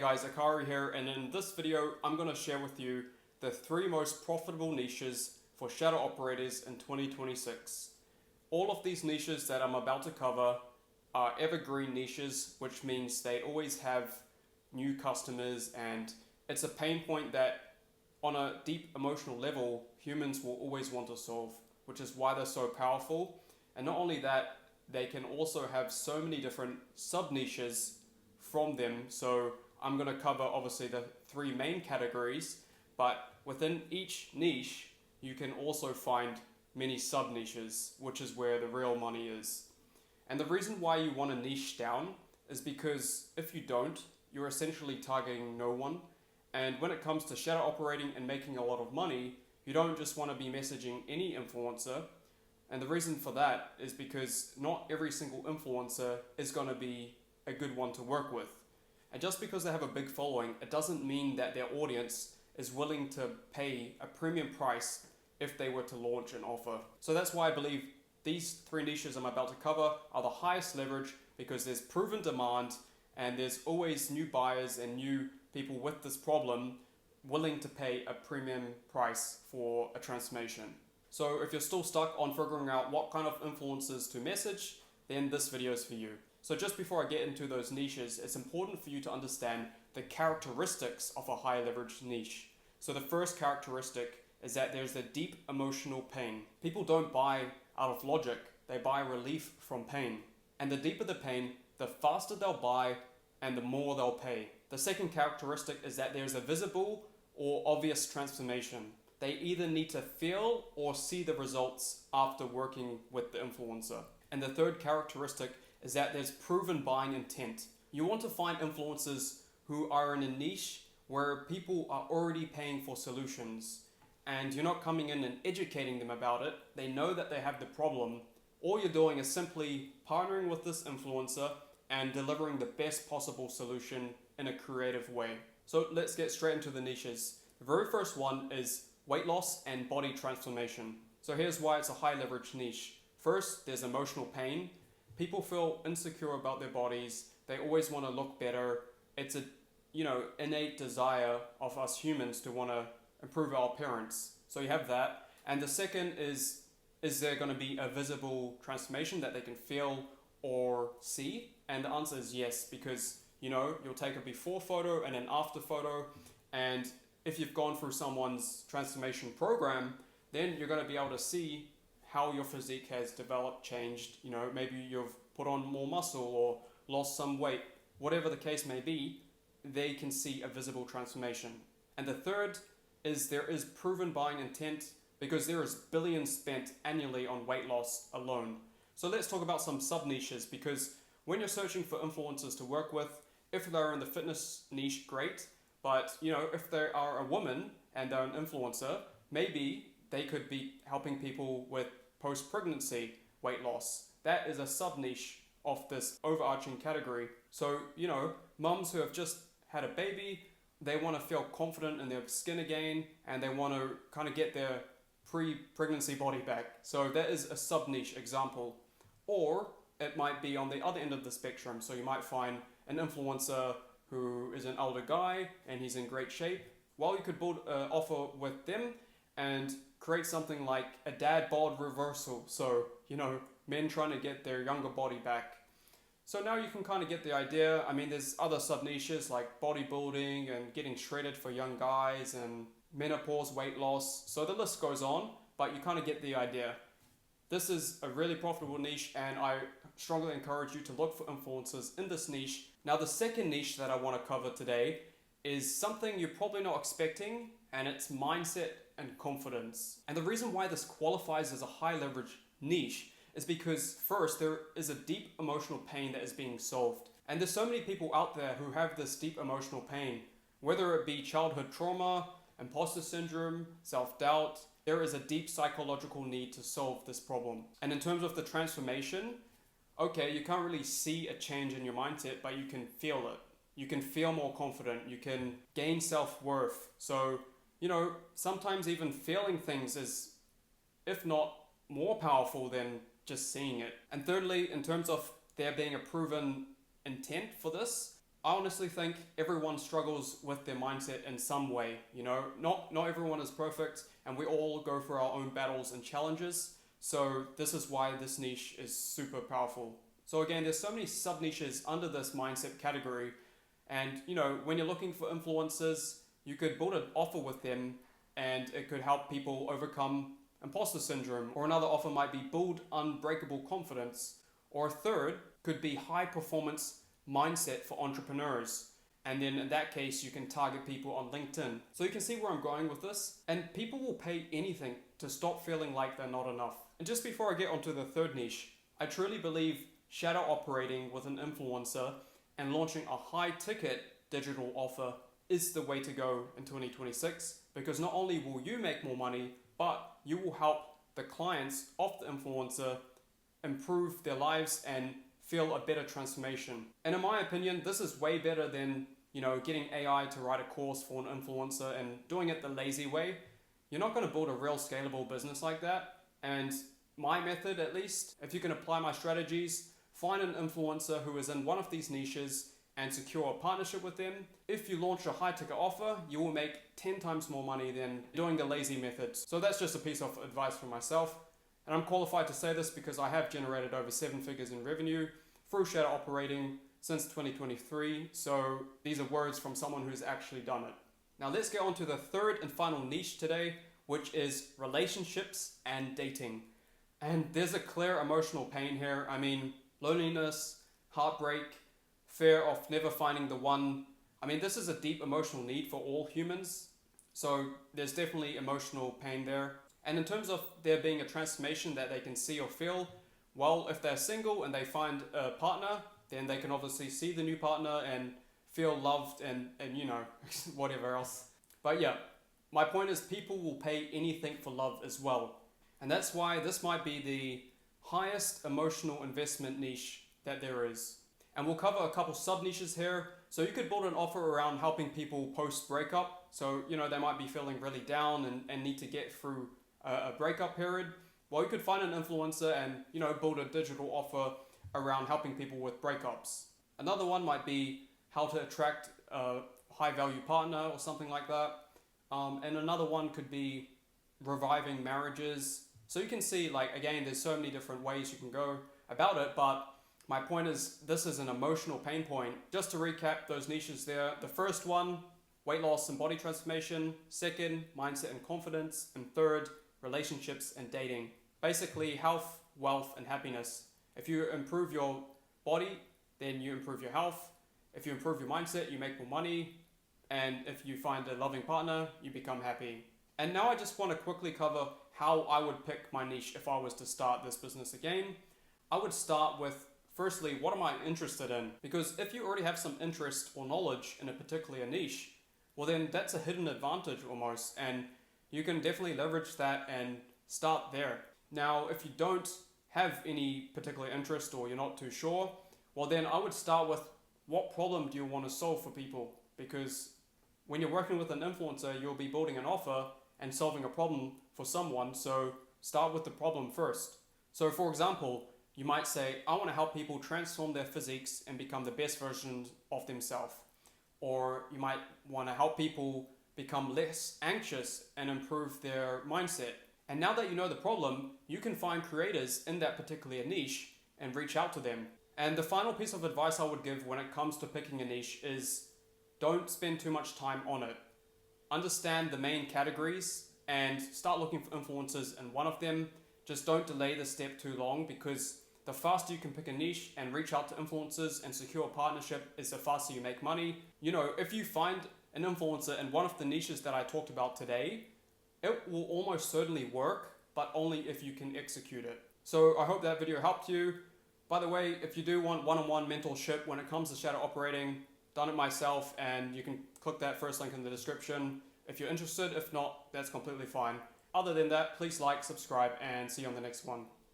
guys, Akari here, and in this video I'm going to share with you the 3 most profitable niches for shadow operators in 2026. All of these niches that I'm about to cover are evergreen niches, which means they always have new customers, and it's a pain point that on a deep emotional level humans will always want to solve, which is why they're so powerful. And not only that, they can also have so many different sub niches from them. So I'm going to cover obviously the 3 main categories, but within each niche you can also find many sub niches, which is where the real money is. And the reason why you want to niche down is because if you don't, you're essentially targeting no one. And when it comes to shadow operating and making a lot of money, you don't just want to be messaging any influencer. And the reason for that is because not every single influencer is going to be a good one to work with. And just because they have a big following, it doesn't mean that their audience is willing to pay a premium price if they were to launch an offer. So that's why I believe these 3 niches I'm about to cover are the highest leverage, because there's proven demand and there's always new buyers and new people with this problem willing to pay a premium price for a transformation. So if you're still stuck on figuring out what kind of influencers to message, then this video is for you. So just before I get into those niches, it's important for you to understand the characteristics of a high leverage niche. So the first characteristic is that there's a deep emotional pain. People don't buy out of logic, they buy relief from pain. And the deeper the pain, the faster they'll buy and the more they'll pay. The second characteristic is that there's a visible or obvious transformation. They either need to feel or see the results after working with the influencer. And the third characteristic is that there's proven buying intent. You want to find influencers who are in a niche where people are already paying for solutions, and you're not coming in and educating them about it. They know that they have the problem. All you're doing is simply partnering with this influencer and delivering the best possible solution in a creative way. So let's get straight into the niches. The very first one is weight loss and body transformation. So here's why it's a high leverage niche. First, there's emotional pain. People feel insecure about their bodies. They always want to look better. It's a innate desire of us humans to want to improve our appearance. So you have that. And the second is there going to be a visible transformation that they can feel or see? And the answer is yes, because you'll take a before photo and an after photo, and if you've gone through someone's transformation program, then you're going to be able to see how your physique has developed, changed. Maybe you've put on more muscle or lost some weight. Whatever the case may be, they can see a visible transformation. And the third is there is proven buying intent, because there is billions spent annually on weight loss alone. So let's talk about some sub niches, because when you're searching for influencers to work with, if they're in the fitness niche, great. But if they are a woman and they're an influencer, maybe they could be helping people with post-pregnancy weight loss. That is a sub niche of this overarching category. So mums who have just had a baby, they want to feel confident in their skin again, and they want to kind of get their pre-pregnancy body back. So that is a sub niche example. Or it might be on the other end of the spectrum. So you might find an influencer who is an older guy and he's in great shape. Well, you could build an offer with them and create something like a dad bod reversal. So, men trying to get their younger body back. So now you can kind of get the idea. I mean, there's other sub niches like bodybuilding and getting shredded for young guys and menopause weight loss. So the list goes on, but you kind of get the idea. This is a really profitable niche, and I strongly encourage you to look for influencers in this niche. Now, the second niche that I want to cover today is something you're probably not expecting, and it's mindset and confidence. And the reason why this qualifies as a high leverage niche is because first, there is a deep emotional pain that is being solved. And there's so many people out there who have this deep emotional pain, whether it be childhood trauma, imposter syndrome, self-doubt. There is a deep psychological need to solve this problem. And in terms of the transformation, okay, you can't really see a change in your mindset, but you can feel it. You can feel more confident. You can gain self-worth. So, sometimes even feeling things is, if not more powerful than just seeing it. And thirdly, in terms of there being a proven intent for this, I honestly think everyone struggles with their mindset in some way. You know, not everyone is perfect, and we all go through our own battles and challenges. So this is why this niche is super powerful. So again, there's so many sub niches under this mindset category, and you know, when you're looking for influencers, you could build an offer with them, and it could help people overcome imposter syndrome. Or another offer might be build unbreakable confidence. Or a third could be high performance mindset for entrepreneurs. And then in that case, you can target people on LinkedIn. So you can see where I'm going with this. And people will pay anything to stop feeling like they're not enough. And just before I get onto the third niche, I truly believe shadow operating with an influencer and launching a high ticket digital offer is the way to go in 2026, because not only will you make more money, but you will help the clients of the influencer improve their lives and feel a better transformation. And in my opinion, this is way better than, you know, getting AI to write a course for an influencer and doing it the lazy way. You're not going to build a real scalable business like that. And my method, at least, if you can apply my strategies, find an influencer who is in one of these niches and secure a partnership with them. If you launch a high ticket offer, you will make 10 times more money than doing the lazy methods. So that's just a piece of advice for myself. And I'm qualified to say this because I have generated over 7 figures in revenue through shadow operating since 2023. So these are words from someone who's actually done it. Now let's get on to the third and final niche today, which is relationships and dating. And there's a clear emotional pain here. I mean, loneliness, heartbreak, fear of never finding the one. I mean, this is a deep emotional need for all humans. So there's definitely emotional pain there. And in terms of there being a transformation that they can see or feel, well, if they're single and they find a partner, then they can obviously see the new partner and feel loved and you know, whatever else. But yeah, my point is people will pay anything for love as well. And that's why this might be the highest emotional investment niche that there is. And we'll cover a couple sub niches here. So you could build an offer around helping people post breakup. So, you know, they might be feeling really down and need to get through a breakup period. Well, you could find an influencer and, you know, build a digital offer around helping people with breakups. Another one might be how to attract a high value partner or something like that. And another one could be reviving marriages. So you can see, like, again, there's so many different ways you can go about it, but my point is this is an emotional pain point. Just to recap those niches there, the first one, weight loss and body transformation. Second, mindset and confidence. And third, relationships and dating. Basically, health, wealth, and happiness. If you improve your body, then you improve your health. If you improve your mindset, you make more money. And if you find a loving partner, you become happy. And now I just want to quickly cover how I would pick my niche if I was to start this business again. I would start with, firstly, what am I interested in? Because if you already have some interest or knowledge in a particular niche, well then that's a hidden advantage almost, and you can definitely leverage that and start there. Now, if you don't have any particular interest or you're not too sure, well then I would start with what problem do you want to solve for people? Because when you're working with an influencer, you'll be building an offer and solving a problem for someone, so start with the problem first. So for example, you might say, I want to help people transform their physiques and become the best version of themselves. Or you might want to help people become less anxious and improve their mindset. And now that you know the problem, you can find creators in that particular niche and reach out to them. And the final piece of advice I would give when it comes to picking a niche is don't spend too much time on it. Understand the main categories and start looking for influencers in one of them. Just don't delay the step too long, because the faster you can pick a niche and reach out to influencers and secure a partnership is the faster you make money. You know, if you find an influencer in one of the niches that I talked about today, it will almost certainly work, but only if you can execute it. So I hope that video helped you. By the way, if you do want one-on-one mentorship when it comes to shadow operating, done it myself, and you can click that first link in the description if you're interested. If not, that's completely fine. Other than that, please like, subscribe, and see you on the next one.